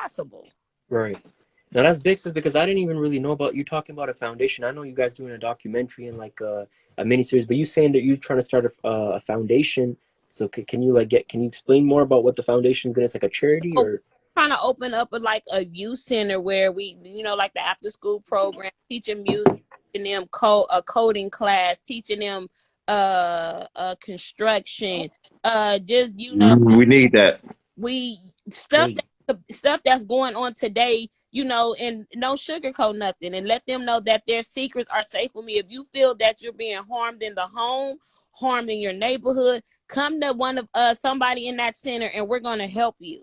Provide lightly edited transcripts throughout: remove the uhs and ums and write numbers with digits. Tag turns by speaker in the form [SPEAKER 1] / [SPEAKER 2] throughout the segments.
[SPEAKER 1] possible.
[SPEAKER 2] Right. Now that's big, sis, because I didn't even really know about you talking about a foundation. I know you guys doing a documentary and like a miniseries, but you saying that you're trying to start a foundation. So can you can you explain more about what the foundation is gonna? It's like a charity
[SPEAKER 1] So
[SPEAKER 2] or?
[SPEAKER 1] trying to open up like a youth center where we, like the after school program, teaching music, teaching them a coding class, teaching them construction, just
[SPEAKER 3] We need that.
[SPEAKER 1] we stuff
[SPEAKER 2] Crazy.
[SPEAKER 1] stuff that's going on today, and no sugarcoat nothing, and let them know that their secrets are safe with me. If you feel that you're being harmed in the home, harmed in your neighborhood, come to one of us, somebody in that center, and we're going to help you.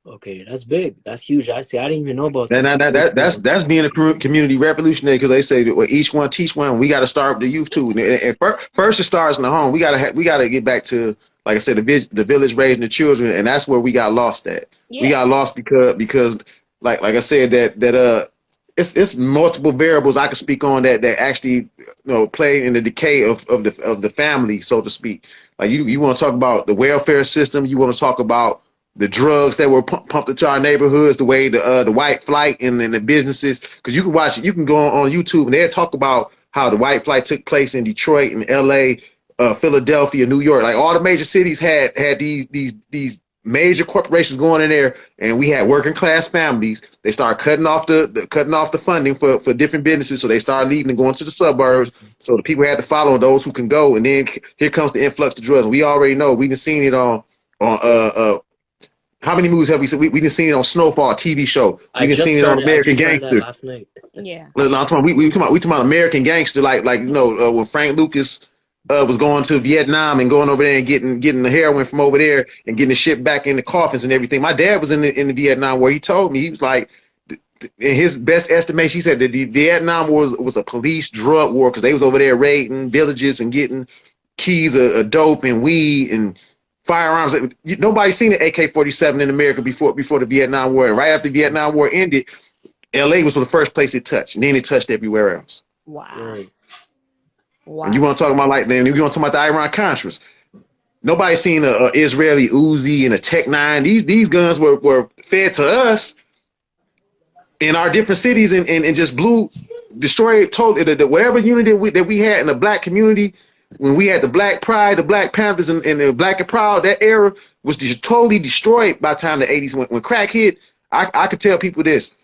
[SPEAKER 2] Okay, that's big. That's huge. I see. I didn't even know about
[SPEAKER 3] And
[SPEAKER 2] that.
[SPEAKER 3] that's being a community revolutionary, because they say that, well, each one teach one. We got to start with the youth too. And first it starts in the home. We got to get back to, like I said, the village raising the children, and that's where we got lost at.
[SPEAKER 1] Yeah.
[SPEAKER 3] We got lost because like I said, that it's multiple variables I can speak on that actually play in the decay of the family, so to speak. Like you want to talk about the welfare system. You want to talk about the drugs that were pumped into our neighborhoods, the way the white flight and the businesses. Because you can watch it, you can go on YouTube and they'll talk about how the white flight took place in Detroit and L.A., Philadelphia, New York. Like all the major cities had these major corporations going in there, and we had working class families. They started cutting off the funding for different businesses, so they started leaving and going to the suburbs. So the people had to follow those who can go, and then here comes the influx of drugs. We already know. We've been seeing it on how many movies have we seen? We've been seeing it on Snowfall TV show. We've been seeing it on American Gangster.
[SPEAKER 2] Last night.
[SPEAKER 1] Yeah.
[SPEAKER 3] We talking about American Gangster, like when Frank Lucas was going to Vietnam and going over there and getting the heroin from over there and getting the ship back in the coffins and everything. My dad was in the Vietnam War. He told me, he was like, in his best estimation, he said that the Vietnam War was a police drug war, because they was over there raiding villages and getting keys of dope and weed and firearms. Nobody's seen an AK-47 in America before the Vietnam War. And right after the Vietnam War ended, LA was the first place it touched, and then it touched everywhere else.
[SPEAKER 1] Wow.
[SPEAKER 2] Right.
[SPEAKER 1] Wow.
[SPEAKER 3] And you want to talk about you want to talk about the Iran Contras. Nobody's seen a Israeli Uzi and a Tech 9. These guns were fed to us in our different cities and just destroyed totally whatever unity that we had in the black community. When we had the Black Pride, the Black Panthers, and the Black and Proud, that era was totally destroyed by the time the 80s. When crack hit, I could tell people this.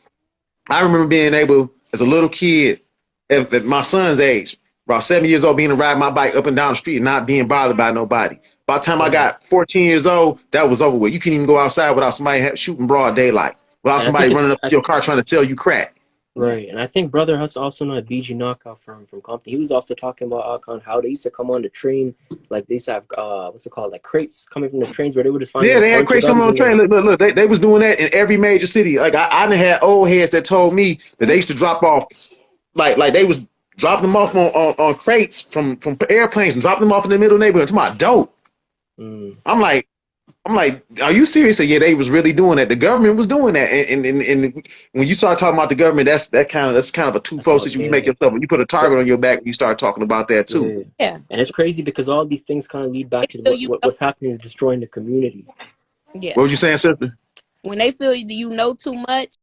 [SPEAKER 3] I remember being able, as a little kid, at my son's age, about 7 years old, being to ride my bike up and down the street and not being bothered by nobody. By the time I got 14 years old, that was over with. You couldn't even go outside without somebody shooting broad daylight, without somebody running up to your car trying to sell you crack.
[SPEAKER 2] Right, and I think Brother Hus also know a BG Knockout from Compton. He was also talking about how they used to come on the train, like they used to have what's it called, like crates coming from the trains where they would just find
[SPEAKER 3] they had crates coming on the train. Look, they was doing that in every major city. Like I done had old heads that told me that they used to drop off, like they was dropping them off on crates from airplanes and dropping them off in the middle neighborhood. It's my dope. I'm like, are you serious? Yeah, they was really doing that. The government was doing that, and when you start talking about the government, that's kind of a two-fold situation. You make yourself, you put a target on your back, and you start talking about that too.
[SPEAKER 1] Yeah,
[SPEAKER 2] and it's crazy because all these things kind of lead back to what's happening is destroying the community.
[SPEAKER 1] Yeah.
[SPEAKER 3] What was you saying, sister?
[SPEAKER 1] When they feel you know too much,